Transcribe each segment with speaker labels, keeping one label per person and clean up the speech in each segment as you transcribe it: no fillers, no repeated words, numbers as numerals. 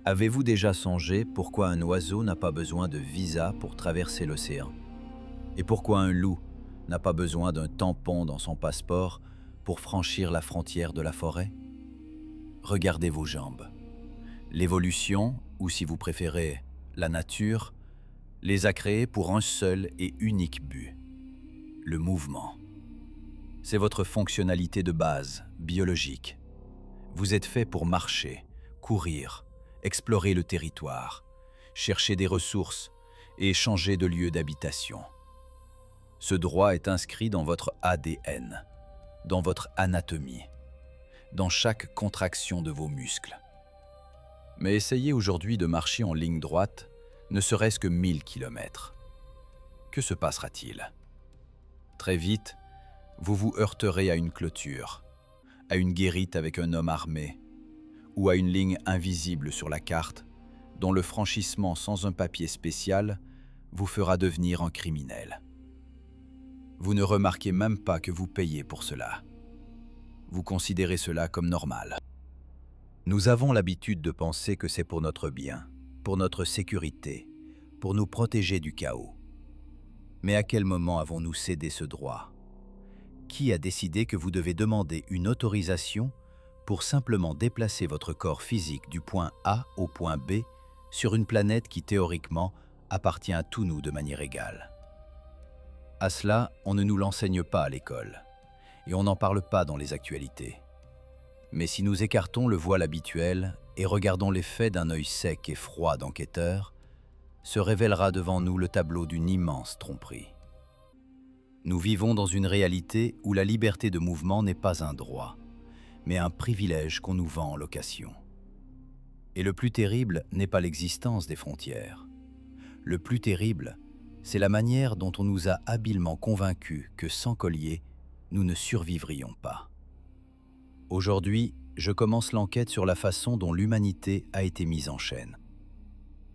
Speaker 1: Avez-vous déjà songé pourquoi un oiseau n'a pas besoin de visa pour traverser l'océan? Et pourquoi un loup n'a pas besoin d'un tampon dans son passeport pour franchir la frontière de la forêt? Regardez vos jambes. L'évolution, ou si vous préférez, la nature, les a créées pour un seul et unique but, le mouvement. C'est votre fonctionnalité de base, biologique. Vous êtes fait pour marcher, courir, explorer le territoire, chercher des ressources et changer de lieu d'habitation. Ce droit est inscrit dans votre ADN, dans votre anatomie, dans chaque contraction de vos muscles. Mais essayez aujourd'hui de marcher en ligne droite, ne serait-ce que 1000 kilomètres. Que se passera-t-il? Très vite, vous vous heurterez à une clôture, à une guérite avec un homme armé, ou à une ligne invisible sur la carte, dont le franchissement sans un papier spécial vous fera devenir un criminel. Vous ne remarquez même pas que vous payez pour cela. Vous considérez cela comme normal. Nous avons l'habitude de penser que c'est pour notre bien, pour notre sécurité, pour nous protéger du chaos. Mais à quel moment avons-nous cédé ce droit? Qui a décidé que vous devez demander une autorisation pour simplement déplacer votre corps physique du point A au point B sur une planète qui théoriquement appartient à tous nous de manière égale? À cela, on ne nous l'enseigne pas à l'école, et on n'en parle pas dans les actualités. Mais si nous écartons le voile habituel et regardons les faits d'un œil sec et froid d'enquêteur, se révélera devant nous le tableau d'une immense tromperie. Nous vivons dans une réalité où la liberté de mouvement n'est pas un droit, mais un privilège qu'on nous vend en location. Et le plus terrible n'est pas l'existence des frontières. Le plus terrible, c'est la manière dont on nous a habilement convaincus que sans collier, nous ne survivrions pas. Aujourd'hui, je commence l'enquête sur la façon dont l'humanité a été mise en chaîne.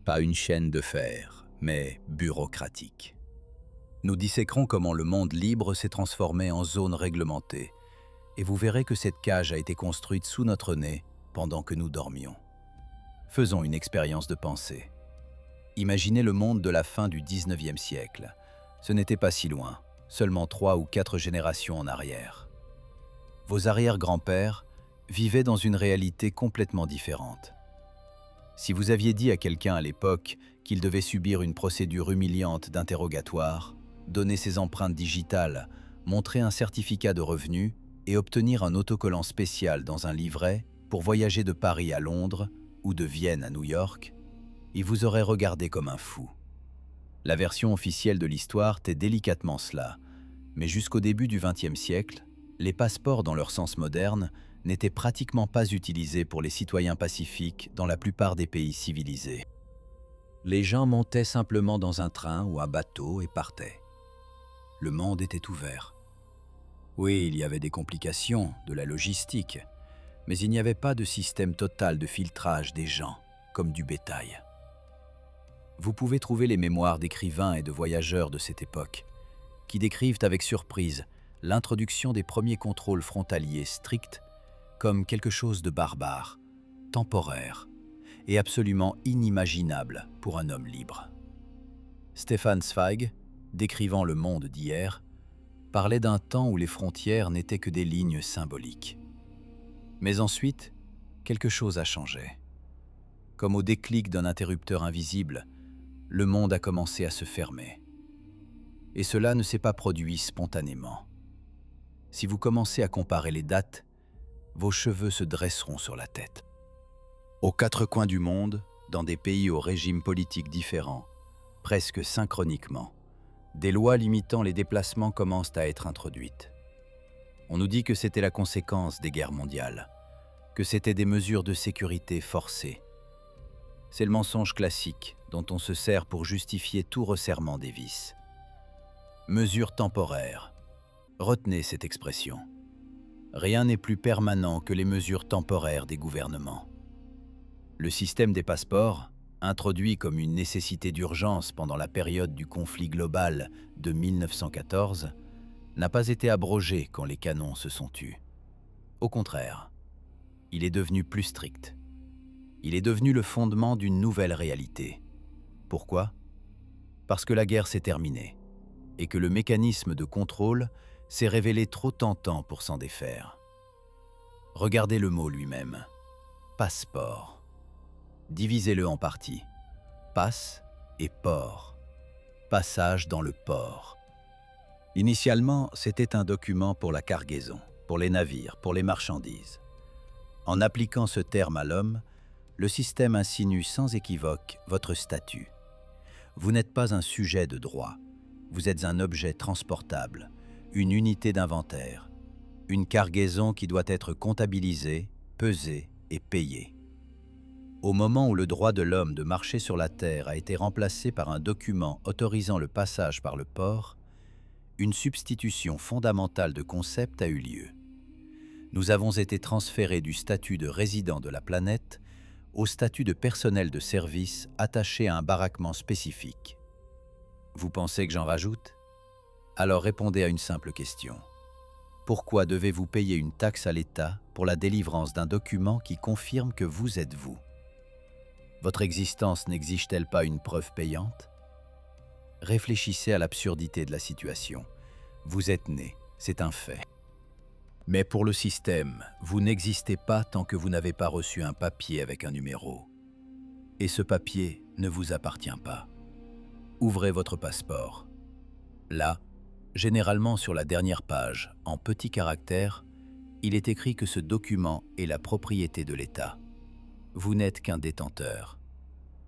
Speaker 1: Pas une chaîne de fer, mais bureaucratique. Nous disséquerons comment le monde libre s'est transformé en zone réglementée, et vous verrez que cette cage a été construite sous notre nez pendant que nous dormions. Faisons une expérience de pensée. Imaginez le monde de la fin du 19e siècle. Ce n'était pas si loin, seulement 3 ou 4 générations en arrière. Vos arrière-grands-pères vivaient dans une réalité complètement différente. Si vous aviez dit à quelqu'un à l'époque qu'il devait subir une procédure humiliante d'interrogatoire, donner ses empreintes digitales, montrer un certificat de revenu et obtenir un autocollant spécial dans un livret pour voyager de Paris à Londres ou de Vienne à New York, il vous aurait regardé comme un fou. La version officielle de l'histoire tait délicatement cela, mais jusqu'au début du XXe siècle, les passeports dans leur sens moderne n'étaient pratiquement pas utilisés pour les citoyens pacifiques dans la plupart des pays civilisés. Les gens montaient simplement dans un train ou un bateau et partaient. Le monde était ouvert. Oui, il y avait des complications, de la logistique, mais il n'y avait pas de système total de filtrage des gens, comme du bétail. Vous pouvez trouver les mémoires d'écrivains et de voyageurs de cette époque, qui décrivent avec surprise l'introduction des premiers contrôles frontaliers stricts comme quelque chose de barbare, temporaire et absolument inimaginable pour un homme libre. Stefan Zweig, décrivant le monde d'hier, parlait d'un temps où les frontières n'étaient que des lignes symboliques. Mais ensuite, quelque chose a changé. Comme au déclic d'un interrupteur invisible, le monde a commencé à se fermer. Et cela ne s'est pas produit spontanément. Si vous commencez à comparer les dates, vos cheveux se dresseront sur la tête. Aux quatre coins du monde, dans des pays aux régimes politiques différents, presque synchroniquement, des lois limitant les déplacements commencent à être introduites. On nous dit que c'était la conséquence des guerres mondiales, que c'était des mesures de sécurité forcées. C'est le mensonge classique dont on se sert pour justifier tout resserrement des vis. Mesures temporaires. Retenez cette expression. Rien n'est plus permanent que les mesures temporaires des gouvernements. Le système des passeports, introduit comme une nécessité d'urgence pendant la période du conflit global de 1914, n'a pas été abrogé quand les canons se sont tus. Au contraire, il est devenu plus strict. Il est devenu le fondement d'une nouvelle réalité. Pourquoi? Parce que la guerre s'est terminée et que le mécanisme de contrôle s'est révélé trop tentant pour s'en défaire. Regardez le mot lui-même. Passeport. Divisez-le en parties. Passe et port. Passage dans le port. Initialement, c'était un document pour la cargaison, pour les navires, pour les marchandises. En appliquant ce terme à l'homme, le système insinue sans équivoque votre statut. Vous n'êtes pas un sujet de droit, vous êtes un objet transportable, une unité d'inventaire, une cargaison qui doit être comptabilisée, pesée et payée. Au moment où le droit de l'homme de marcher sur la terre a été remplacé par un document autorisant le passage par le port, une substitution fondamentale de concept a eu lieu. Nous avons été transférés du statut de résident de la planète au statut de personnel de service attaché à un baraquement spécifique. Vous pensez que j'en rajoute? Alors répondez à une simple question. Pourquoi devez-vous payer une taxe à l'État pour la délivrance d'un document qui confirme que vous êtes vous? Votre existence n'exige-t-elle pas une preuve payante? Réfléchissez à l'absurdité de la situation. Vous êtes né, c'est un fait. Mais pour le système, vous n'existez pas tant que vous n'avez pas reçu un papier avec un numéro. Et ce papier ne vous appartient pas. Ouvrez votre passeport. Là, généralement sur la dernière page, en petits caractères, il est écrit que ce document est la propriété de l'État. Vous n'êtes qu'un détenteur.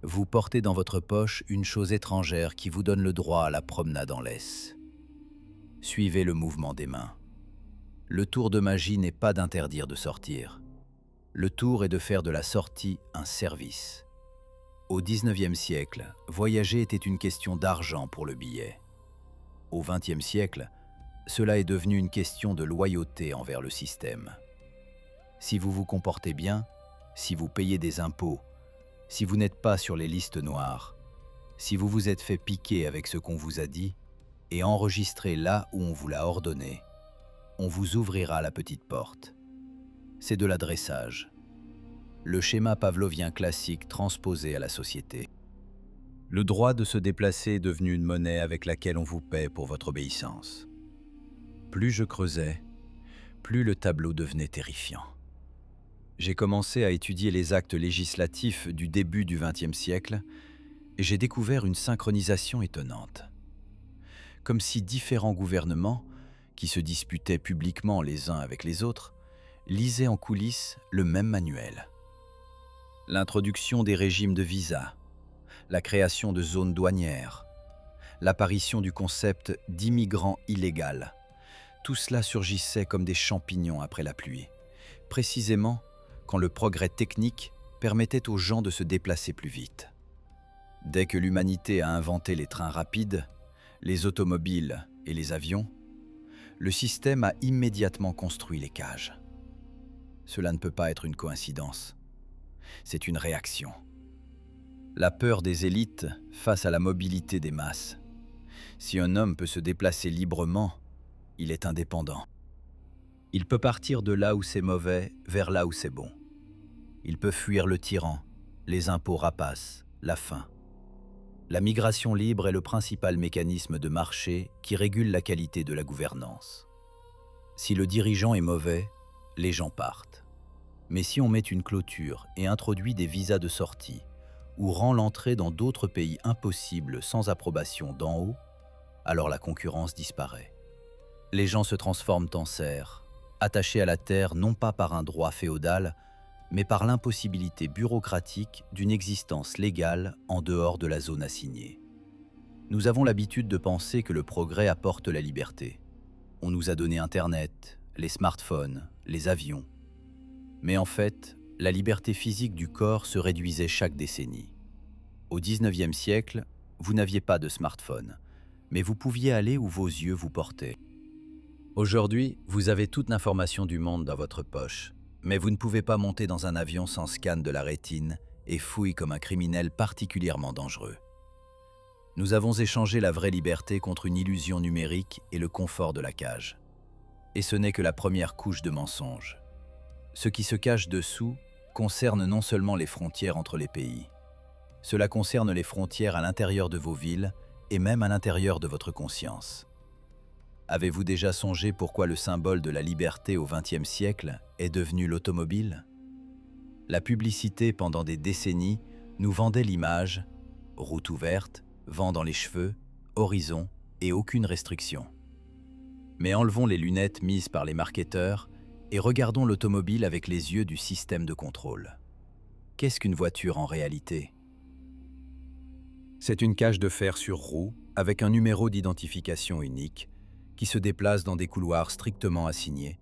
Speaker 1: Vous portez dans votre poche une chose étrangère qui vous donne le droit à la promenade en laisse. Suivez le mouvement des mains. Le tour de magie n'est pas d'interdire de sortir. Le tour est de faire de la sortie un service. Au XIXe siècle, voyager était une question d'argent pour le billet. Au XXe siècle, cela est devenu une question de loyauté envers le système. Si vous vous comportez bien, si vous payez des impôts, si vous n'êtes pas sur les listes noires, si vous vous êtes fait piquer avec ce qu'on vous a dit et enregistré là où on vous l'a ordonné, on vous ouvrira la petite porte. C'est de l'adressage. Le schéma pavlovien classique transposé à la société. Le droit de se déplacer est devenu une monnaie avec laquelle on vous paie pour votre obéissance. Plus je creusais, plus le tableau devenait terrifiant. J'ai commencé à étudier les actes législatifs du début du XXe siècle et j'ai découvert une synchronisation étonnante. Comme si différents gouvernements, qui se disputaient publiquement les uns avec les autres, lisaient en coulisses le même manuel. L'introduction des régimes de visa, la création de zones douanières, l'apparition du concept d'immigrant illégal, tout cela surgissait comme des champignons après la pluie, précisément quand le progrès technique permettait aux gens de se déplacer plus vite. Dès que l'humanité a inventé les trains rapides, les automobiles et les avions, le système a immédiatement construit les cages. Cela ne peut pas être une coïncidence. C'est une réaction. La peur des élites face à la mobilité des masses. Si un homme peut se déplacer librement, il est indépendant. Il peut partir de là où c'est mauvais vers là où c'est bon. Il peut fuir le tyran, les impôts rapaces, la faim. La migration libre est le principal mécanisme de marché qui régule la qualité de la gouvernance. Si le dirigeant est mauvais, les gens partent. Mais si on met une clôture et introduit des visas de sortie, ou rend l'entrée dans d'autres pays impossible sans approbation d'en haut, alors la concurrence disparaît. Les gens se transforment en serfs, attachés à la terre non pas par un droit féodal, mais par l'impossibilité bureaucratique d'une existence légale en dehors de la zone assignée. Nous avons l'habitude de penser que le progrès apporte la liberté. On nous a donné Internet, les smartphones, les avions. Mais en fait, la liberté physique du corps se réduisait chaque décennie. Au XIXe siècle, vous n'aviez pas de smartphone, mais vous pouviez aller où vos yeux vous portaient. Aujourd'hui, vous avez toute l'information du monde dans votre poche, mais vous ne pouvez pas monter dans un avion sans scan de la rétine et fouille comme un criminel particulièrement dangereux. Nous avons échangé la vraie liberté contre une illusion numérique et le confort de la cage. Et ce n'est que la première couche de mensonge. Ce qui se cache dessous, concerne non seulement les frontières entre les pays, cela concerne les frontières à l'intérieur de vos villes et même à l'intérieur de votre conscience. Avez-vous déjà songé pourquoi le symbole de la liberté au XXe siècle est devenu l'automobile? La publicité pendant des décennies nous vendait l'image « route ouverte, vent dans les cheveux, horizon et aucune restriction ». Mais enlevons les lunettes mises par les marketeurs et regardons l'automobile avec les yeux du système de contrôle. Qu'est-ce qu'une voiture en réalité? C'est une cage de fer sur roue avec un numéro d'identification unique qui se déplace dans des couloirs strictement assignés,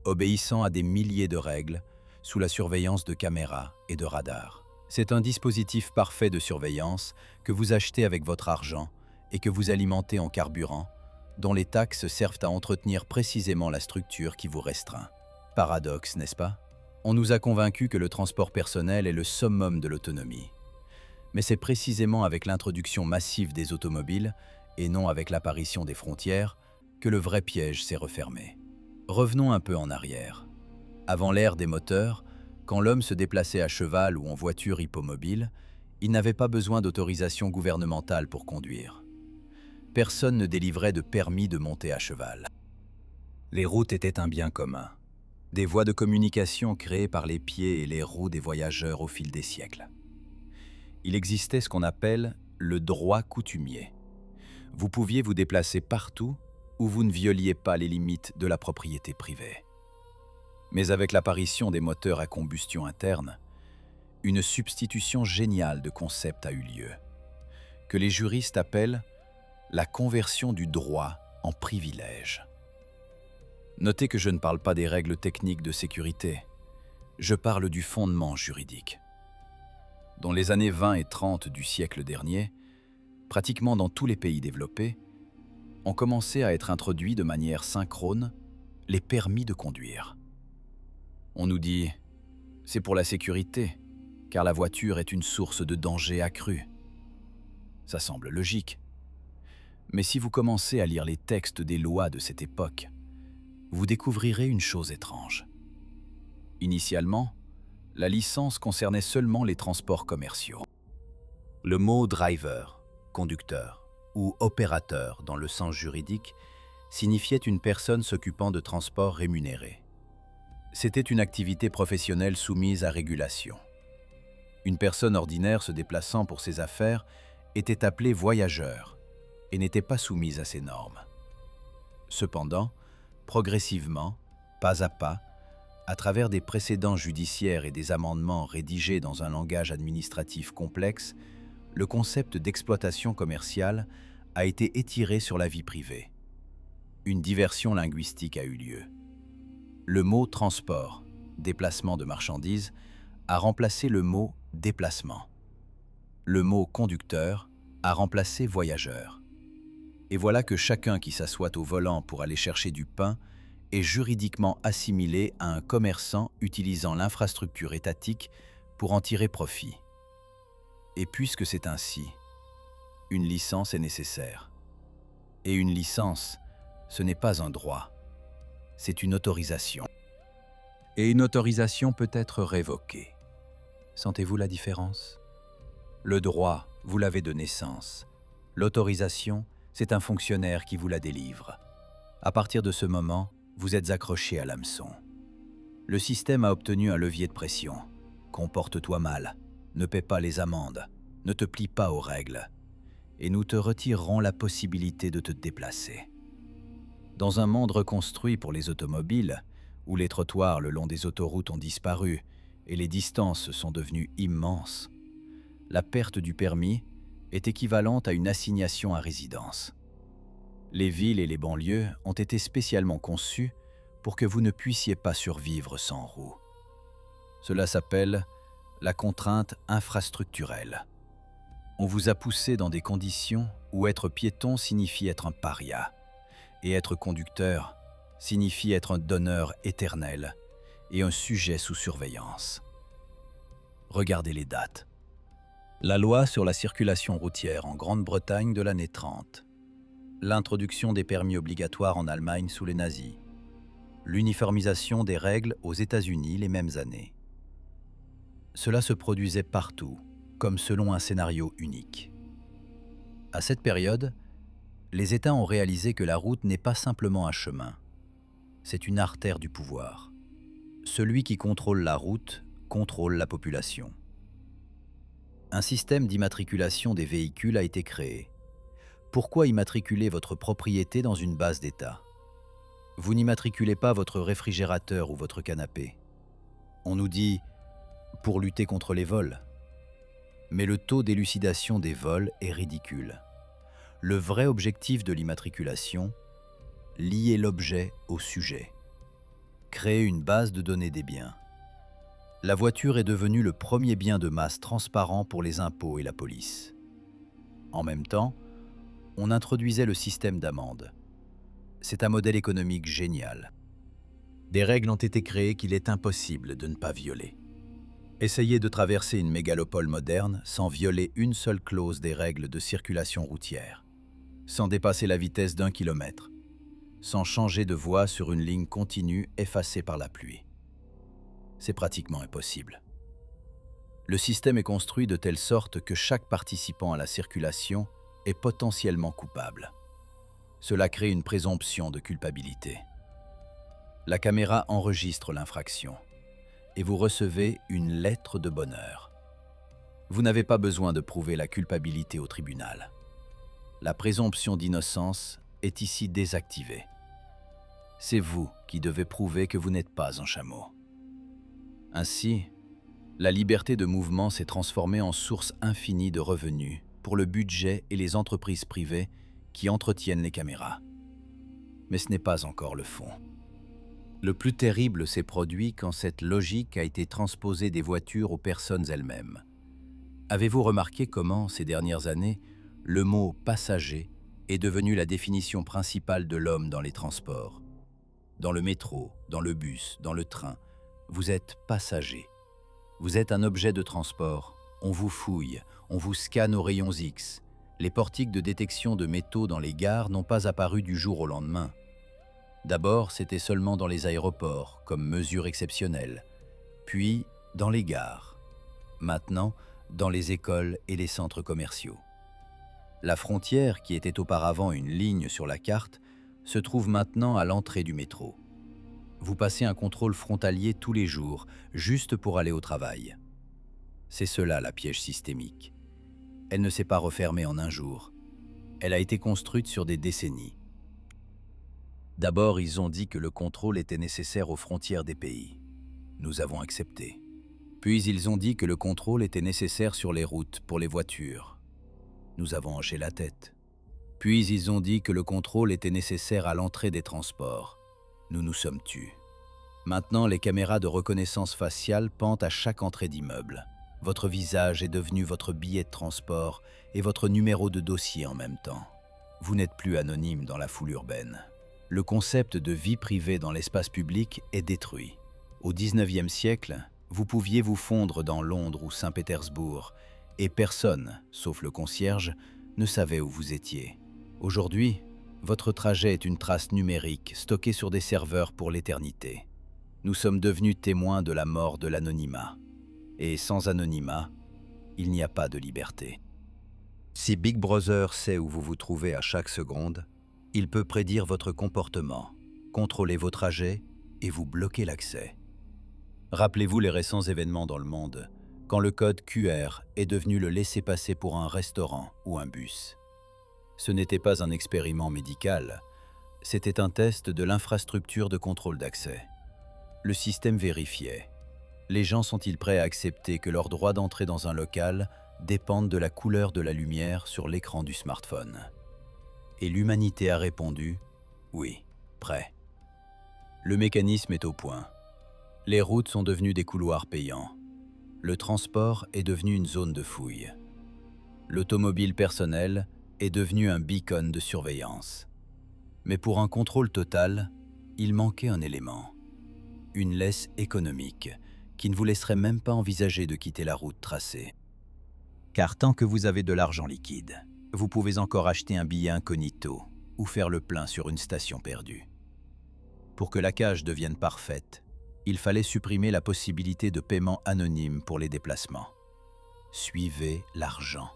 Speaker 1: obéissant à des milliers de règles, sous la surveillance de caméras et de radars. C'est un dispositif parfait de surveillance que vous achetez avec votre argent et que vous alimentez en carburant, dont les taxes servent à entretenir précisément la structure qui vous restreint. Paradoxe, n'est-ce pas? On nous a convaincus que le transport personnel est le summum de l'autonomie. Mais c'est précisément avec l'introduction massive des automobiles, et non avec l'apparition des frontières, que le vrai piège s'est refermé. Revenons un peu en arrière. Avant l'ère des moteurs, quand l'homme se déplaçait à cheval ou en voiture hippomobile, il n'avait pas besoin d'autorisation gouvernementale pour conduire. Personne ne délivrait de permis de monter à cheval. Les routes étaient un bien commun, des voies de communication créées par les pieds et les roues des voyageurs au fil des siècles. Il existait ce qu'on appelle le droit coutumier. Vous pouviez vous déplacer partout où vous ne violiez pas les limites de la propriété privée. Mais avec l'apparition des moteurs à combustion interne, une substitution géniale de concepts a eu lieu, que les juristes appellent la conversion du droit en privilège. Notez que je ne parle pas des règles techniques de sécurité, je parle du fondement juridique. Dans les années 20 et 30 du siècle dernier, pratiquement dans tous les pays développés, ont commencé à être introduits de manière synchrone les permis de conduire. On nous dit « c'est pour la sécurité, car la voiture est une source de danger accru ». Ça semble logique. Mais si vous commencez à lire les textes des lois de cette époque, vous découvrirez une chose étrange. Initialement, la licence concernait seulement les transports commerciaux. Le mot « driver », conducteur, ou opérateur dans le sens juridique, signifiait une personne s'occupant de transports rémunérés. C'était une activité professionnelle soumise à régulation. Une personne ordinaire se déplaçant pour ses affaires était appelée voyageur et n'était pas soumise à ces normes. Cependant, progressivement, pas, à travers des précédents judiciaires et des amendements rédigés dans un langage administratif complexe, le concept d'exploitation commerciale a été étiré sur la vie privée. Une diversion linguistique a eu lieu. Le mot « transport », déplacement de marchandises, a remplacé le mot « déplacement ». Le mot « conducteur » a remplacé « voyageur ». Et voilà que chacun qui s'assoit au volant pour aller chercher du pain est juridiquement assimilé à un commerçant utilisant l'infrastructure étatique pour en tirer profit. Et puisque c'est ainsi, une licence est nécessaire. Et une licence, ce n'est pas un droit, c'est une autorisation. Et une autorisation peut être révoquée. Sentez-vous la différence? Le droit, vous l'avez de naissance. L'autorisation, c'est un fonctionnaire qui vous la délivre. À partir de ce moment, vous êtes accroché à l'hameçon. Le système a obtenu un levier de pression. Comporte-toi mal, ne paie pas les amendes, ne te plie pas aux règles, et nous te retirerons la possibilité de te déplacer. Dans un monde reconstruit pour les automobiles, où les trottoirs le long des autoroutes ont disparu et les distances sont devenues immenses, la perte du permis est équivalente à une assignation à résidence. Les villes et les banlieues ont été spécialement conçues pour que vous ne puissiez pas survivre sans roue. Cela s'appelle la contrainte infrastructurelle. On vous a poussé dans des conditions où être piéton signifie être un paria, et être conducteur signifie être un donneur éternel et un sujet sous surveillance. Regardez les dates. La loi sur la circulation routière en Grande-Bretagne de l'année 30. L'introduction des permis obligatoires en Allemagne sous les nazis. L'uniformisation des règles aux États-Unis les mêmes années. Cela se produisait partout, comme selon un scénario unique. À cette période, les États ont réalisé que la route n'est pas simplement un chemin, c'est une artère du pouvoir. Celui qui contrôle la route contrôle la population. Un système d'immatriculation des véhicules a été créé. Pourquoi immatriculer votre propriété dans une base d'État? Vous n'immatriculez pas votre réfrigérateur ou votre canapé. On nous dit « pour lutter contre les vols ». Mais le taux d'élucidation des vols est ridicule. Le vrai objectif de l'immatriculation, lier l'objet au sujet. Créer une base de données des biens. La voiture est devenue le premier bien de masse transparent pour les impôts et la police. En même temps, on introduisait le système d'amende. C'est un modèle économique génial. Des règles ont été créées qu'il est impossible de ne pas violer. Essayez de traverser une mégalopole moderne sans violer une seule clause des règles de circulation routière, sans dépasser la vitesse d'1 km, sans changer de voie sur une ligne continue effacée par la pluie. C'est pratiquement impossible. Le système est construit de telle sorte que chaque participant à la circulation est potentiellement coupable. Cela crée une présomption de culpabilité. La caméra enregistre l'infraction et vous recevez une lettre de bonheur. Vous n'avez pas besoin de prouver la culpabilité au tribunal. La présomption d'innocence est ici désactivée. C'est vous qui devez prouver que vous n'êtes pas un chameau. Ainsi, la liberté de mouvement s'est transformée en source infinie de revenus pour le budget et les entreprises privées qui entretiennent les caméras. Mais ce n'est pas encore le fond. Le plus terrible s'est produit quand cette logique a été transposée des voitures aux personnes elles-mêmes. Avez-vous remarqué comment, ces dernières années, le mot « passager » est devenu la définition principale de l'homme dans les transports? Dans le métro, dans le bus, dans le train, vous êtes passager. Vous êtes un objet de transport. On vous fouille, on vous scanne aux rayons X. Les portiques de détection de métaux dans les gares n'ont pas apparu du jour au lendemain. D'abord, c'était seulement dans les aéroports, comme mesure exceptionnelle. Puis, dans les gares. Maintenant, dans les écoles et les centres commerciaux. La frontière, qui était auparavant une ligne sur la carte, se trouve maintenant à l'entrée du métro. Vous passez un contrôle frontalier tous les jours, juste pour aller au travail. C'est cela la piège systémique. Elle ne s'est pas refermée en un jour. Elle a été construite sur des décennies. D'abord, ils ont dit que le contrôle était nécessaire aux frontières des pays. Nous avons accepté. Puis ils ont dit que le contrôle était nécessaire sur les routes pour les voitures. Nous avons hoché la tête. Puis ils ont dit que le contrôle était nécessaire à l'entrée des transports. Nous nous sommes tus. Maintenant, les caméras de reconnaissance faciale pendent à chaque entrée d'immeuble. Votre visage est devenu votre billet de transport et votre numéro de dossier en même temps. Vous n'êtes plus anonyme dans la foule urbaine. Le concept de vie privée dans l'espace public est détruit. Au XIXe siècle, vous pouviez vous fondre dans Londres ou Saint-Pétersbourg et personne, sauf le concierge, ne savait où vous étiez. Aujourd'hui, votre trajet est une trace numérique stockée sur des serveurs pour l'éternité. Nous sommes devenus témoins de la mort de l'anonymat. Et sans anonymat, il n'y a pas de liberté. Si Big Brother sait où vous vous trouvez à chaque seconde, il peut prédire votre comportement, contrôler vos trajets et vous bloquer l'accès. Rappelez-vous les récents événements dans le monde, quand le code QR est devenu le laissez-passer pour un restaurant ou un bus. Ce n'était pas un expériment médical, c'était un test de l'infrastructure de contrôle d'accès. Le système vérifiait. Les gens sont-ils prêts à accepter que leur droit d'entrer dans un local dépende de la couleur de la lumière sur l'écran du smartphone? Et l'humanité a répondu « Oui, prêt ». Le mécanisme est au point. Les routes sont devenues des couloirs payants. Le transport est devenu une zone de fouille. L'automobile personnelle est devenue un beacon de surveillance. Mais pour un contrôle total, il manquait un élément. Une laisse économique qui ne vous laisserait même pas envisager de quitter la route tracée. Car tant que vous avez de l'argent liquide, vous pouvez encore acheter un billet incognito ou faire le plein sur une station perdue. Pour que la cage devienne parfaite, il fallait supprimer la possibilité de paiement anonyme pour les déplacements. Suivez l'argent.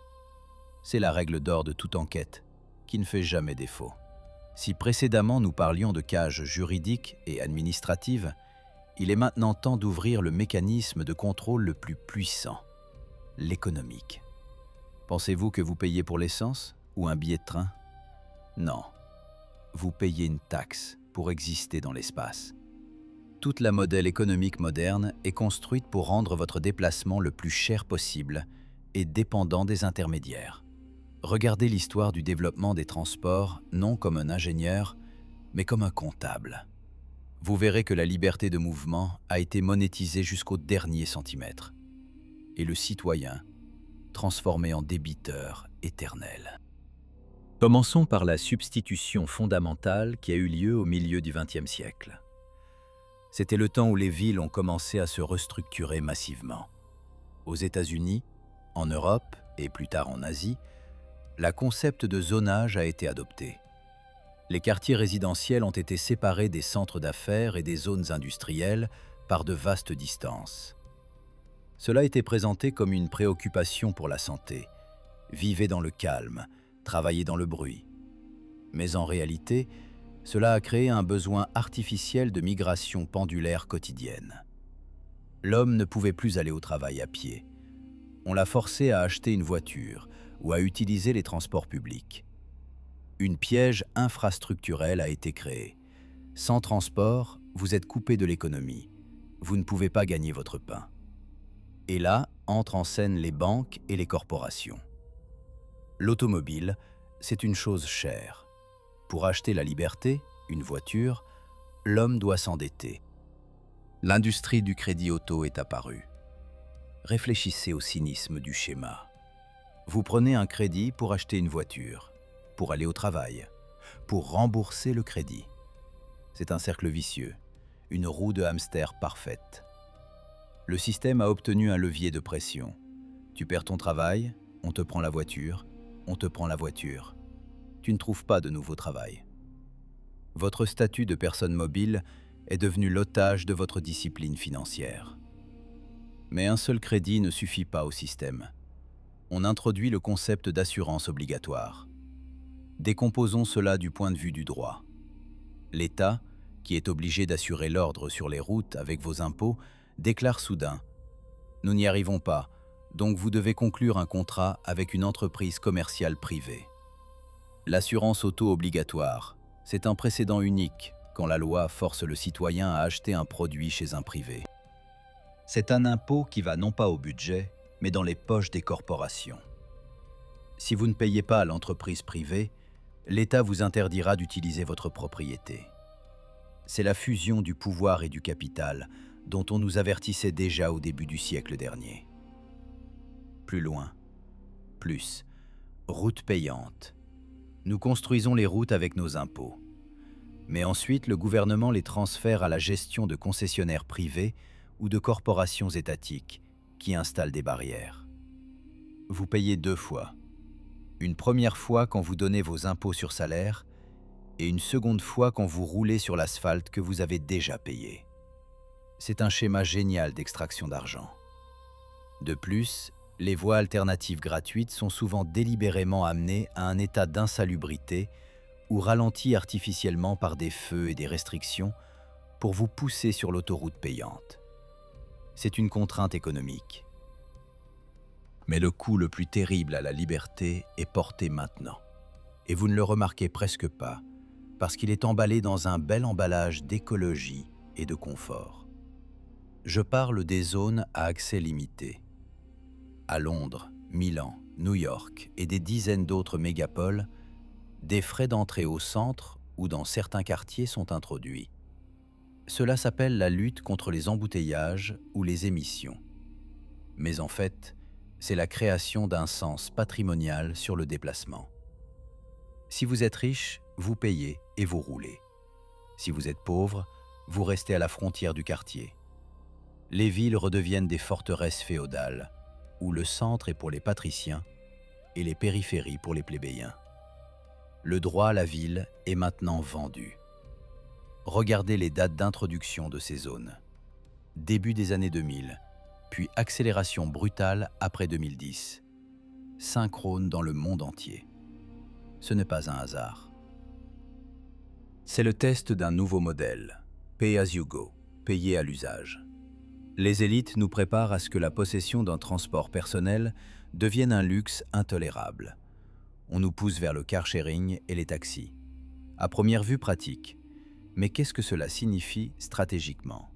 Speaker 1: C'est la règle d'or de toute enquête, qui ne fait jamais défaut. Si précédemment nous parlions de cages juridiques et administratives, il est maintenant temps d'ouvrir le mécanisme de contrôle le plus puissant, l'économique. Pensez-vous que vous payez pour l'essence ou un billet de train? Non. Vous payez une taxe pour exister dans l'espace. Toute la modèle économique moderne est construite pour rendre votre déplacement le plus cher possible et dépendant des intermédiaires. Regardez l'histoire du développement des transports non comme un ingénieur, mais comme un comptable. Vous verrez que la liberté de mouvement a été monétisée jusqu'au dernier centimètre, et le citoyen transformé en débiteur éternel. Commençons par la substitution fondamentale qui a eu lieu au milieu du XXe siècle. C'était le temps où les villes ont commencé à se restructurer massivement. Aux États-Unis, en Europe et plus tard en Asie, le concept de zonage a été adopté. Les quartiers résidentiels ont été séparés des centres d'affaires et des zones industrielles par de vastes distances. Cela était présenté comme une préoccupation pour la santé. Vivez dans le calme, travaillez dans le bruit. Mais en réalité, cela a créé un besoin artificiel de migration pendulaire quotidienne. L'homme ne pouvait plus aller au travail à pied. On l'a forcé à acheter une voiture ou à utiliser les transports publics. Une piège infrastructurelle a été créée. Sans transport, vous êtes coupé de l'économie. Vous ne pouvez pas gagner votre pain. Et là entrent en scène les banques et les corporations. L'automobile, c'est une chose chère. Pour acheter la liberté, une voiture, l'homme doit s'endetter. L'industrie du crédit auto est apparue. Réfléchissez au cynisme du schéma. Vous prenez un crédit pour acheter une voiture, pour aller au travail, pour rembourser le crédit. C'est un cercle vicieux, une roue de hamster parfaite. Le système a obtenu un levier de pression. Tu perds ton travail, on te prend la voiture, on te prend la voiture. Tu ne trouves pas de nouveau travail. Votre statut de personne mobile est devenu l'otage de votre discipline financière. Mais un seul crédit ne suffit pas au système. On introduit le concept d'assurance obligatoire. Décomposons cela du point de vue du droit. L'État, qui est obligé d'assurer l'ordre sur les routes avec vos impôts, déclare soudain « Nous n'y arrivons pas, donc vous devez conclure un contrat avec une entreprise commerciale privée. » L'assurance auto-obligatoire, c'est un précédent unique quand la loi force le citoyen à acheter un produit chez un privé. C'est un impôt qui va non pas au budget, mais dans les poches des corporations. Si vous ne payez pas à l'entreprise privée, l'État vous interdira d'utiliser votre propriété. C'est la fusion du pouvoir et du capital dont on nous avertissait déjà au début du siècle dernier. Plus loin, plus, routes payantes. Nous construisons les routes avec nos impôts. Mais ensuite, le gouvernement les transfère à la gestion de concessionnaires privés ou de corporations étatiques qui installent des barrières. Vous payez 2 fois. Une première fois quand vous donnez vos impôts sur salaire et une seconde fois quand vous roulez sur l'asphalte que vous avez déjà payé. C'est un schéma génial d'extraction d'argent. De plus, les voies alternatives gratuites sont souvent délibérément amenées à un état d'insalubrité ou ralenties artificiellement par des feux et des restrictions pour vous pousser sur l'autoroute payante. C'est une contrainte économique. Mais le coup le plus terrible à la liberté est porté maintenant. Et vous ne le remarquez presque pas, parce qu'il est emballé dans un bel emballage d'écologie et de confort. Je parle des zones à accès limité. À Londres, Milan, New York et des dizaines d'autres mégapoles, des frais d'entrée au centre ou dans certains quartiers sont introduits. Cela s'appelle la lutte contre les embouteillages ou les émissions. Mais en fait, c'est la création d'un sens patrimonial sur le déplacement. Si vous êtes riche, vous payez et vous roulez. Si vous êtes pauvre, vous restez à la frontière du quartier. Les villes redeviennent des forteresses féodales, où le centre est pour les patriciens et les périphéries pour les plébéiens. Le droit à la ville est maintenant vendu. Regardez les dates d'introduction de ces zones. début des années 2000, puis accélération brutale après 2010. Synchrone dans le monde entier. Ce n'est pas un hasard. C'est le test d'un nouveau modèle, Pay as you go, payé à l'usage. Les élites nous préparent à ce que la possession d'un transport personnel devienne un luxe intolérable. On nous pousse vers le car-sharing et les taxis. À première vue pratique, mais qu'est-ce que cela signifie stratégiquement?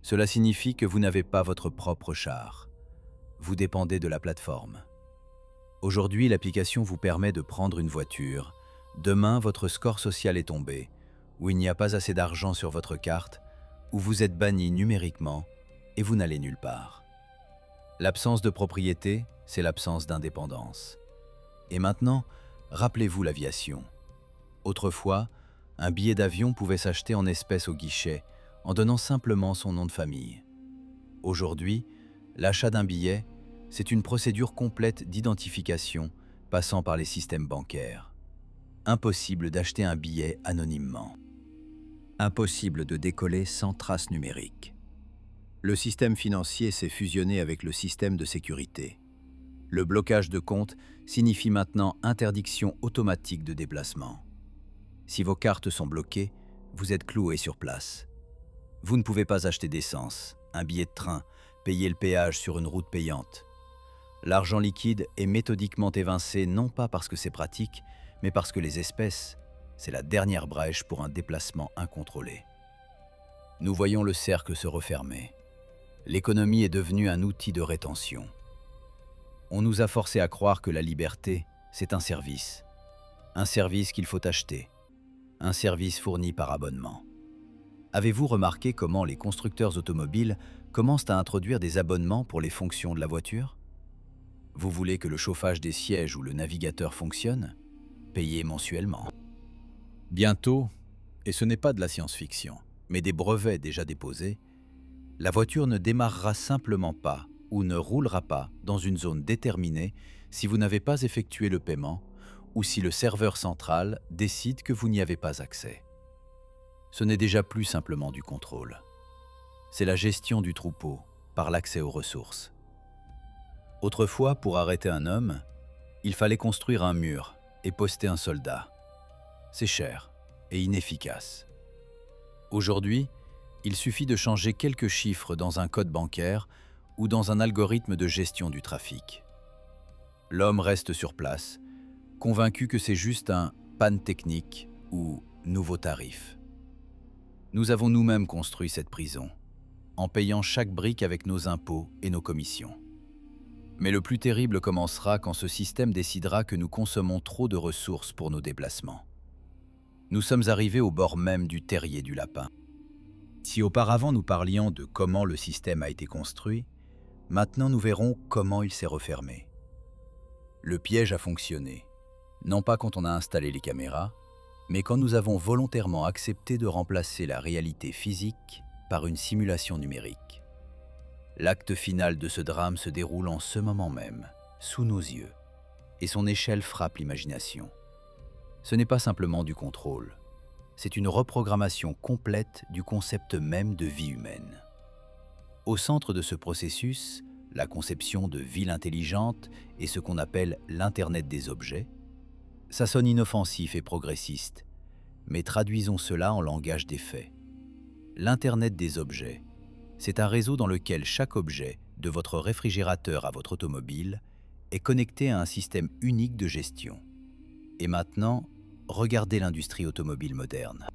Speaker 1: Cela signifie que vous n'avez pas votre propre char. Vous dépendez de la plateforme. Aujourd'hui, l'application vous permet de prendre une voiture. Demain, votre score social est tombé, ou il n'y a pas assez d'argent sur votre carte, ou vous êtes banni numériquement et vous n'allez nulle part. L'absence de propriété, c'est l'absence d'indépendance. Et maintenant, rappelez-vous l'aviation. Autrefois, un billet d'avion pouvait s'acheter en espèces au guichet, en donnant simplement son nom de famille. Aujourd'hui, l'achat d'un billet, c'est une procédure complète d'identification passant par les systèmes bancaires. Impossible d'acheter un billet anonymement. Impossible de décoller sans trace numérique. Le système financier s'est fusionné avec le système de sécurité. Le blocage de compte signifie maintenant interdiction automatique de déplacement. Si vos cartes sont bloquées, vous êtes cloué sur place. Vous ne pouvez pas acheter d'essence, un billet de train, payer le péage sur une route payante. L'argent liquide est méthodiquement évincé non pas parce que c'est pratique, mais parce que les espèces, c'est la dernière brèche pour un déplacement incontrôlé. Nous voyons le cercle se refermer. L'économie est devenue un outil de rétention. On nous a forcé à croire que la liberté, c'est un service qu'il faut acheter, un service fourni par abonnement. Avez-vous remarqué comment les constructeurs automobiles commencent à introduire des abonnements pour les fonctions de la voiture? Vous voulez que le chauffage des sièges ou le navigateur fonctionne? Payez mensuellement. Bientôt, et ce n'est pas de la science-fiction, mais des brevets déjà déposés, la voiture ne démarrera simplement pas ou ne roulera pas dans une zone déterminée si vous n'avez pas effectué le paiement ou si le serveur central décide que vous n'y avez pas accès. Ce n'est déjà plus simplement du contrôle. C'est la gestion du troupeau par l'accès aux ressources. Autrefois, pour arrêter un homme, il fallait construire un mur et poster un soldat. C'est cher et inefficace. Aujourd'hui, il suffit de changer quelques chiffres dans un code bancaire ou dans un algorithme de gestion du trafic. L'homme reste sur place, convaincu que c'est juste un panne technique ou nouveau tarif. Nous avons nous-mêmes construit cette prison, en payant chaque brique avec nos impôts et nos commissions. Mais le plus terrible commencera quand ce système décidera que nous consommons trop de ressources pour nos déplacements. Nous sommes arrivés au bord même du terrier du lapin. Si auparavant nous parlions de comment le système a été construit, maintenant nous verrons comment il s'est refermé. Le piège a fonctionné, non pas quand on a installé les caméras, mais quand nous avons volontairement accepté de remplacer la réalité physique par une simulation numérique. L'acte final de ce drame se déroule en ce moment même, sous nos yeux, et son échelle frappe l'imagination. Ce n'est pas simplement du contrôle, c'est une reprogrammation complète du concept même de vie humaine. Au centre de ce processus, la conception de ville intelligente et ce qu'on appelle l'Internet des objets, ça sonne inoffensif et progressiste, mais traduisons cela en langage des faits. L'Internet des objets, c'est un réseau dans lequel chaque objet, de votre réfrigérateur à votre automobile, est connecté à un système unique de gestion. Et maintenant, regardez l'industrie automobile moderne.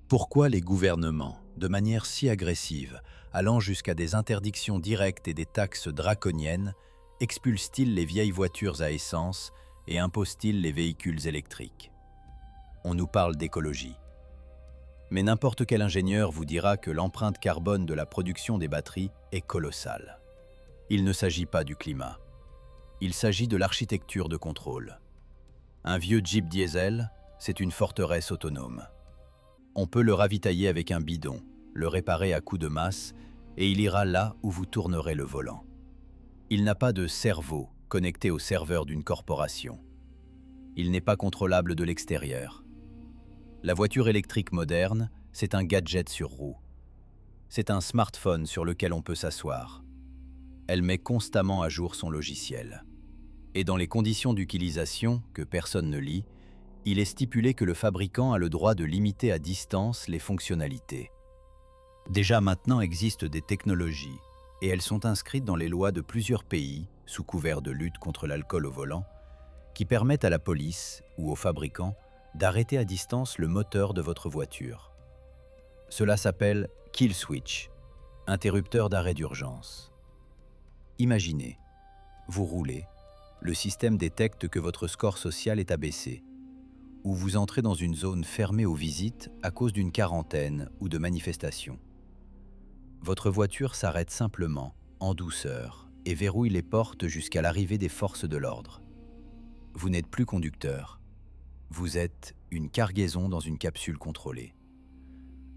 Speaker 1: Pourquoi les gouvernements, de manière si agressive, allant jusqu'à des interdictions directes et des taxes draconiennes, expulsent-ils les vieilles voitures à essence et imposent-ils les véhicules électriques? On nous parle d'écologie. Mais n'importe quel ingénieur vous dira que l'empreinte carbone de la production des batteries est colossale. Il ne s'agit pas du climat. Il s'agit de l'architecture de contrôle. Un vieux Jeep diesel, c'est une forteresse autonome. On peut le ravitailler avec un bidon, le réparer à coups de masse, et il ira là où vous tournerez le volant. Il n'a pas de cerveau connecté au serveur d'une corporation. Il n'est pas contrôlable de l'extérieur. La voiture électrique moderne, c'est un gadget sur roue. C'est un smartphone sur lequel on peut s'asseoir. Elle met constamment à jour son logiciel. Et dans les conditions d'utilisation, que personne ne lit, il est stipulé que le fabricant a le droit de limiter à distance les fonctionnalités. Déjà maintenant existent des technologies, et elles sont inscrites dans les lois de plusieurs pays, sous couvert de lutte contre l'alcool au volant, qui permettent à la police ou aux fabricants d'arrêter à distance le moteur de votre voiture. Cela s'appelle Kill Switch, interrupteur d'arrêt d'urgence. Imaginez, vous roulez, le système détecte que votre score social est abaissé, ou vous entrez dans une zone fermée aux visites à cause d'une quarantaine ou de manifestations. Votre voiture s'arrête simplement, en douceur, et verrouille les portes jusqu'à l'arrivée des forces de l'ordre. Vous n'êtes plus conducteur. Vous êtes une cargaison dans une capsule contrôlée.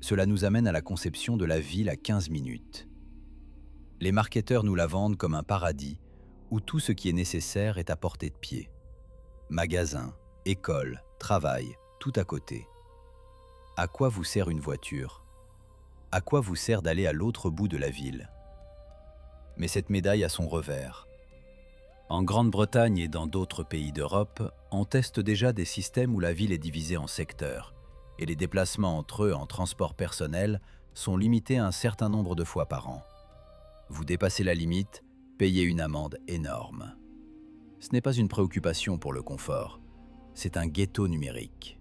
Speaker 1: Cela nous amène à la conception de la ville à 15 minutes. Les marketeurs nous la vendent comme un paradis où tout ce qui est nécessaire est à portée de pied. Magasins, écoles, travail, tout à côté. À quoi vous sert une voiture? À quoi vous sert d'aller à l'autre bout de la ville? Mais cette médaille a son revers. En Grande-Bretagne et dans d'autres pays d'Europe, on teste déjà des systèmes où la ville est divisée en secteurs et les déplacements entre eux en transport personnel sont limités un certain nombre de fois par an. Vous dépassez la limite, payez une amende énorme. Ce n'est pas une préoccupation pour le confort, c'est un ghetto numérique.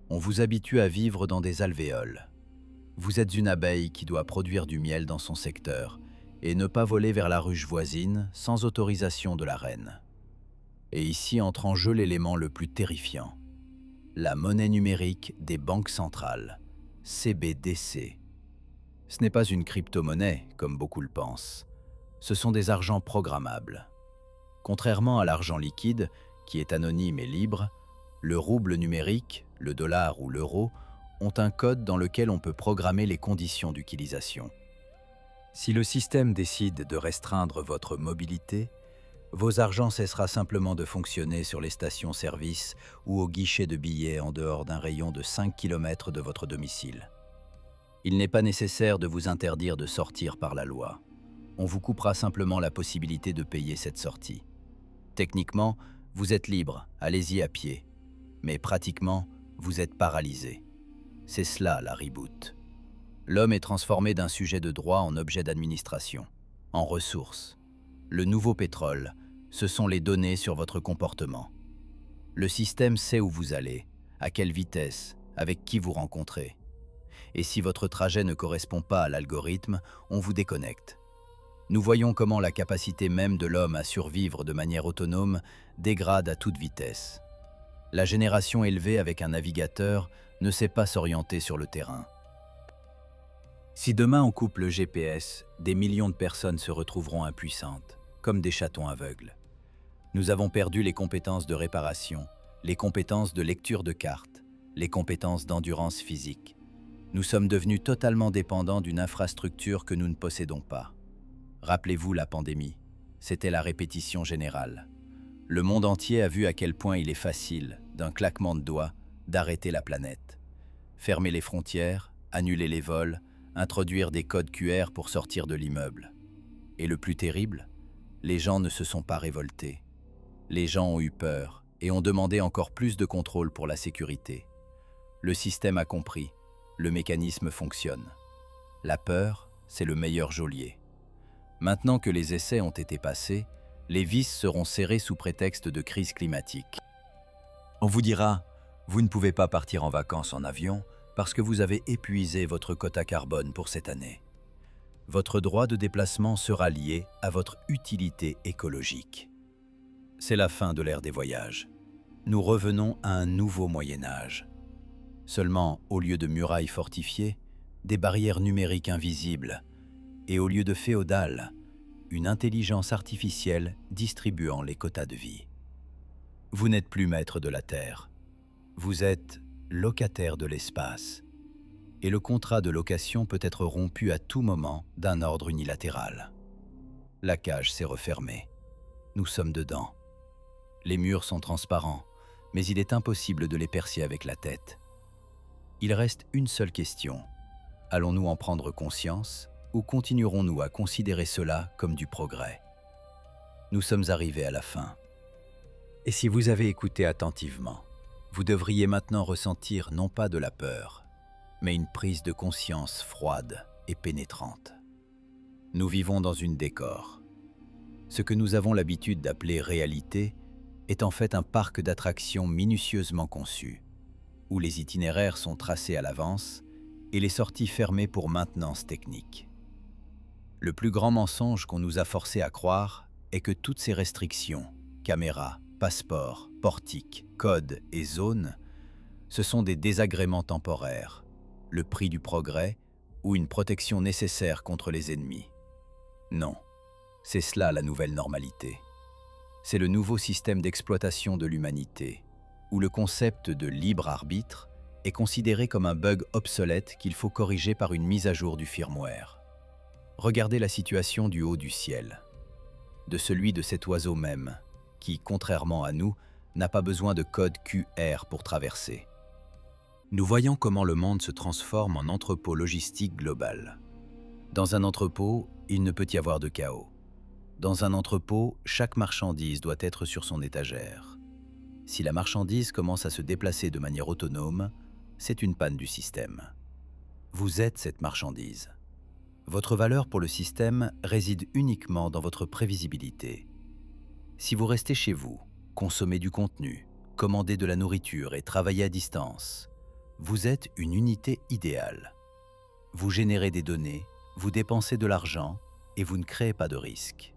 Speaker 1: On vous habitue à vivre dans des alvéoles. Vous êtes une abeille qui doit produire du miel dans son secteur et ne pas voler vers la ruche voisine sans autorisation de la reine. Et ici entre en jeu l'élément le plus terrifiant. La monnaie numérique des banques centrales, CBDC. Ce n'est pas une crypto-monnaie, comme beaucoup le pensent. Ce sont des argents programmables. Contrairement à l'argent liquide, qui est anonyme et libre, le rouble numérique, le dollar ou l'euro, ont un code dans lequel on peut programmer les conditions d'utilisation. Si le système décide de restreindre votre mobilité, vos argents cessera simplement de fonctionner sur les stations-service ou au guichet de billets en dehors d'un rayon de 5 km de votre domicile. Il n'est pas nécessaire de vous interdire de sortir par la loi. On vous coupera simplement la possibilité de payer cette sortie. Techniquement, vous êtes libre, allez-y à pied. Mais pratiquement, vous êtes paralysé. C'est cela la reboot. L'homme est transformé d'un sujet de droit en objet d'administration, en ressource. Le nouveau pétrole, ce sont les données sur votre comportement. Le système sait où vous allez, à quelle vitesse, avec qui vous rencontrez. Et si votre trajet ne correspond pas à l'algorithme, on vous déconnecte. Nous voyons comment la capacité même de l'homme à survivre de manière autonome dégrade à toute vitesse. La génération élevée avec un navigateur ne sait pas s'orienter sur le terrain. Si demain on coupe le GPS, des millions de personnes se retrouveront impuissantes, comme des chatons aveugles. Nous avons perdu les compétences de réparation, les compétences de lecture de cartes, les compétences d'endurance physique. Nous sommes devenus totalement dépendants d'une infrastructure que nous ne possédons pas. Rappelez-vous la pandémie, c'était la répétition générale. Le monde entier a vu à quel point il est facile, d'un claquement de doigts, d'arrêter la planète. Fermer les frontières, annuler les vols, introduire des codes QR pour sortir de l'immeuble. Et le plus terrible, les gens ne se sont pas révoltés. Les gens ont eu peur et ont demandé encore plus de contrôle pour la sécurité. Le système a compris, le mécanisme fonctionne. La peur, c'est le meilleur geôlier. Maintenant que les essais ont été passés, les vis seront serrées sous prétexte de crise climatique. On vous dira, vous ne pouvez pas partir en vacances en avion parce que vous avez épuisé votre quota carbone pour cette année. Votre droit de déplacement sera lié à votre utilité écologique. C'est la fin de l'ère des voyages. Nous revenons à un nouveau Moyen-Âge. Seulement, au lieu de murailles fortifiées, des barrières numériques invisibles, et au lieu de féodal, une intelligence artificielle distribuant les quotas de vie. Vous n'êtes plus maître de la Terre. Vous êtes locataire de l'espace. Et le contrat de location peut être rompu à tout moment d'un ordre unilatéral. La cage s'est refermée. Nous sommes dedans. Les murs sont transparents, mais il est impossible de les percer avec la tête. Il reste une seule question. Allons-nous en prendre conscience ou continuerons-nous à considérer cela comme du progrès? Nous sommes arrivés à la fin. Et si vous avez écouté attentivement, vous devriez maintenant ressentir non pas de la peur, mais une prise de conscience froide et pénétrante. Nous vivons dans une décor. Ce que nous avons l'habitude d'appeler réalité est en fait un parc d'attractions minutieusement conçu, où les itinéraires sont tracés à l'avance et les sorties fermées pour maintenance technique. Le plus grand mensonge qu'on nous a forcé à croire est que toutes ces restrictions, caméras, passeports, portiques, codes et zones, ce sont des désagréments temporaires, le prix du progrès ou une protection nécessaire contre les ennemis. Non, c'est cela la nouvelle normalité. C'est le nouveau système d'exploitation de l'humanité, où le concept de libre arbitre est considéré comme un bug obsolète qu'il faut corriger par une mise à jour du firmware. Regardez la situation du haut du ciel, de celui de cet oiseau même, qui, contrairement à nous, n'a pas besoin de code QR pour traverser. Nous voyons comment le monde se transforme en entrepôt logistique global. Dans un entrepôt, il ne peut y avoir de chaos. Dans un entrepôt, chaque marchandise doit être sur son étagère. Si la marchandise commence à se déplacer de manière autonome, c'est une panne du système. Vous êtes cette marchandise. Votre valeur pour le système réside uniquement dans votre prévisibilité. Si vous restez chez vous, consommez du contenu, commandez de la nourriture et travaillez à distance, vous êtes une unité idéale. Vous générez des données, vous dépensez de l'argent et vous ne créez pas de risque.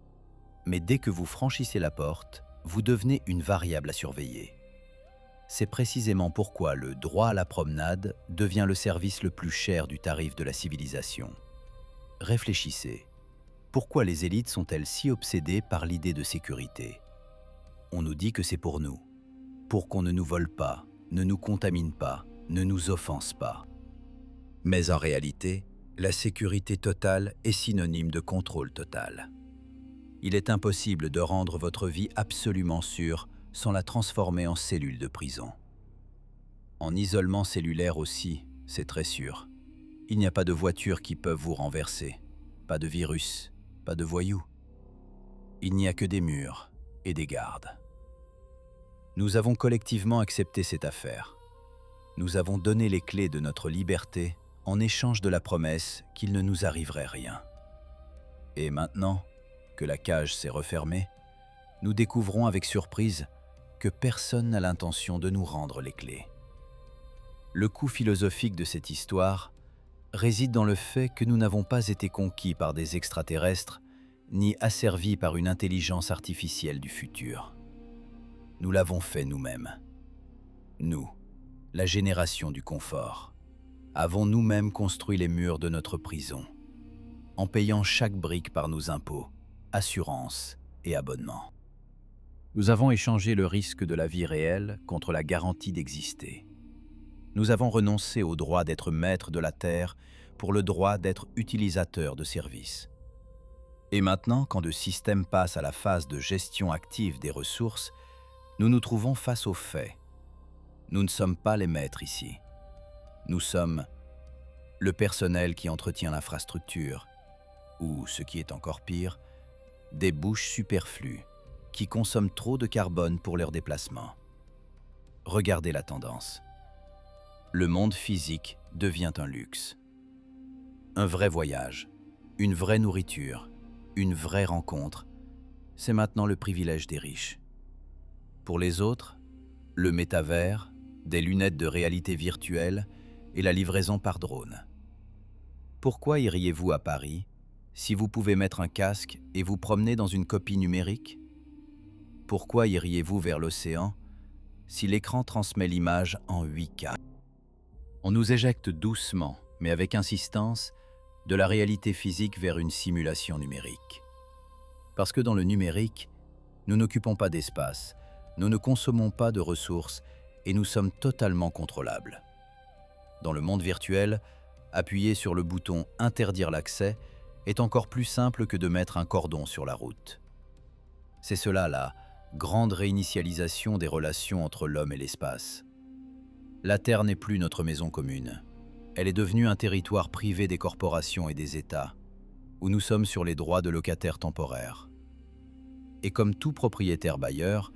Speaker 1: Mais dès que vous franchissez la porte, vous devenez une variable à surveiller. C'est précisément pourquoi le droit à la promenade devient le service le plus cher du tarif de la civilisation. Réfléchissez. Pourquoi les élites sont-elles si obsédées par l'idée de sécurité? On nous dit que c'est pour qu'on ne nous vole pas, ne nous contamine pas, ne nous offense pas. Mais en réalité, la sécurité totale est synonyme de contrôle total. Il est impossible de rendre votre vie absolument sûre sans la transformer en cellule de prison. En isolement cellulaire aussi, c'est très sûr. Il n'y a pas de voitures qui peuvent vous renverser, pas de virus, pas de voyous. Il n'y a que des murs et des gardes. Nous avons collectivement accepté cette affaire. Nous avons donné les clés de notre liberté en échange de la promesse qu'il ne nous arriverait rien. Et maintenant que la cage s'est refermée, nous découvrons avec surprise que personne n'a l'intention de nous rendre les clés. Le coût philosophique de cette histoire réside dans le fait que nous n'avons pas été conquis par des extraterrestres ni asservis par une intelligence artificielle du futur. Nous l'avons fait nous-mêmes. Nous, la génération du confort, avons nous-mêmes construit les murs de notre prison, en payant chaque brique par nos impôts, assurances et abonnements. Nous avons échangé le risque de la vie réelle contre la garantie d'exister. Nous avons renoncé au droit d'être maître de la terre pour le droit d'être utilisateur de services. Et maintenant, quand le système passe à la phase de gestion active des ressources, nous nous trouvons face aux faits. Nous ne sommes pas les maîtres ici. Nous sommes le personnel qui entretient l'infrastructure, ou, ce qui est encore pire, des bouches superflues qui consomment trop de carbone pour leur déplacement. Regardez la tendance. Le monde physique devient un luxe. Un vrai voyage, une vraie nourriture, une vraie rencontre, c'est maintenant le privilège des riches. Pour les autres, le métavers, des lunettes de réalité virtuelle et la livraison par drone. Pourquoi iriez-vous à Paris si vous pouvez mettre un casque et vous promener dans une copie numérique? Pourquoi iriez-vous vers l'océan si l'écran transmet l'image en 8K? On nous éjecte doucement, mais avec insistance, de la réalité physique vers une simulation numérique. Parce que dans le numérique, nous n'occupons pas d'espace, nous ne consommons pas de ressources et nous sommes totalement contrôlables. Dans le monde virtuel, appuyer sur le bouton « Interdire l'accès » est encore plus simple que de mettre un cordon sur la route. C'est cela la grande réinitialisation des relations entre l'homme et l'espace. La Terre n'est plus notre maison commune. Elle est devenue un territoire privé des corporations et des États, où nous sommes sur les droits de locataires temporaires. Et comme tout propriétaire bailleur,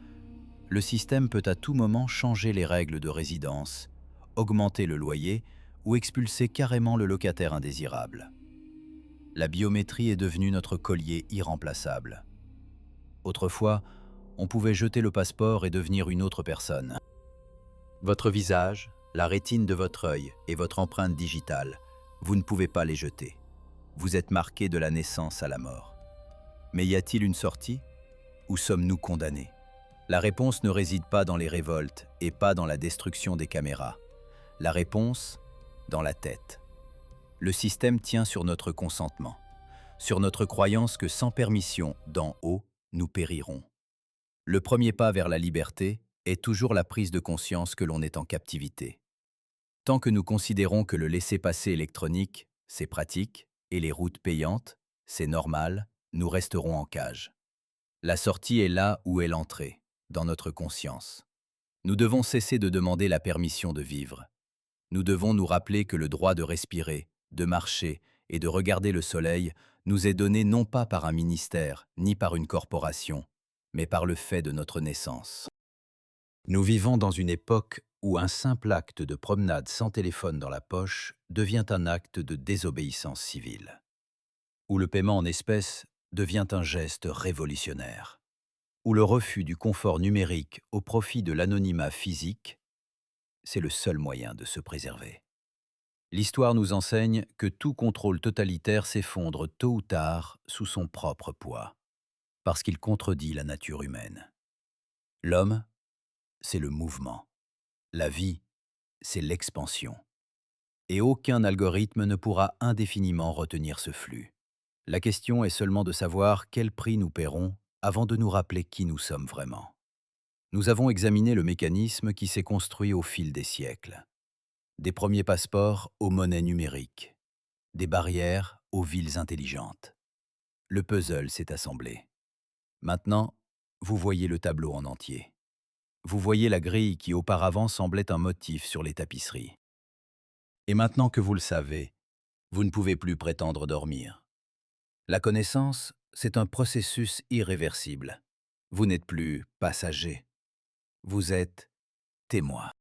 Speaker 1: le système peut à tout moment changer les règles de résidence, augmenter le loyer ou expulser carrément le locataire indésirable. La biométrie est devenue notre collier irremplaçable. Autrefois, on pouvait jeter le passeport et devenir une autre personne. Votre visage, la rétine de votre œil et votre empreinte digitale, vous ne pouvez pas les jeter. Vous êtes marqué de la naissance à la mort. Mais y a-t-il une sortie? Ou sommes-nous condamnés? La réponse ne réside pas dans les révoltes et pas dans la destruction des caméras. La réponse, dans la tête. Le système tient sur notre consentement, sur notre croyance que sans permission d'en haut, nous périrons. Le premier pas vers la liberté est toujours la prise de conscience que l'on est en captivité. Tant que nous considérons que le laissez-passer électronique, c'est pratique, et les routes payantes, c'est normal, nous resterons en cage. La sortie est là où est l'entrée, dans notre conscience. Nous devons cesser de demander la permission de vivre. Nous devons nous rappeler que le droit de respirer, de marcher et de regarder le soleil nous est donné non pas par un ministère ni par une corporation, mais par le fait de notre naissance. Nous vivons dans une époque où un simple acte de promenade sans téléphone dans la poche devient un acte de désobéissance civile, où le paiement en espèces devient un geste révolutionnaire, où le refus du confort numérique au profit de l'anonymat physique, c'est le seul moyen de se préserver. L'histoire nous enseigne que tout contrôle totalitaire s'effondre tôt ou tard sous son propre poids, parce qu'il contredit la nature humaine. L'homme, c'est le mouvement. La vie, c'est l'expansion. Et aucun algorithme ne pourra indéfiniment retenir ce flux. La question est seulement de savoir quel prix nous paierons avant de nous rappeler qui nous sommes vraiment. Nous avons examiné le mécanisme qui s'est construit au fil des siècles. Des premiers passeports aux monnaies numériques, des barrières aux villes intelligentes. Le puzzle s'est assemblé. Maintenant, vous voyez le tableau en entier. Vous voyez la grille qui auparavant semblait un motif sur les tapisseries. Et maintenant que vous le savez, vous ne pouvez plus prétendre dormir. La connaissance, c'est un processus irréversible. Vous n'êtes plus passager. Vous êtes témoin.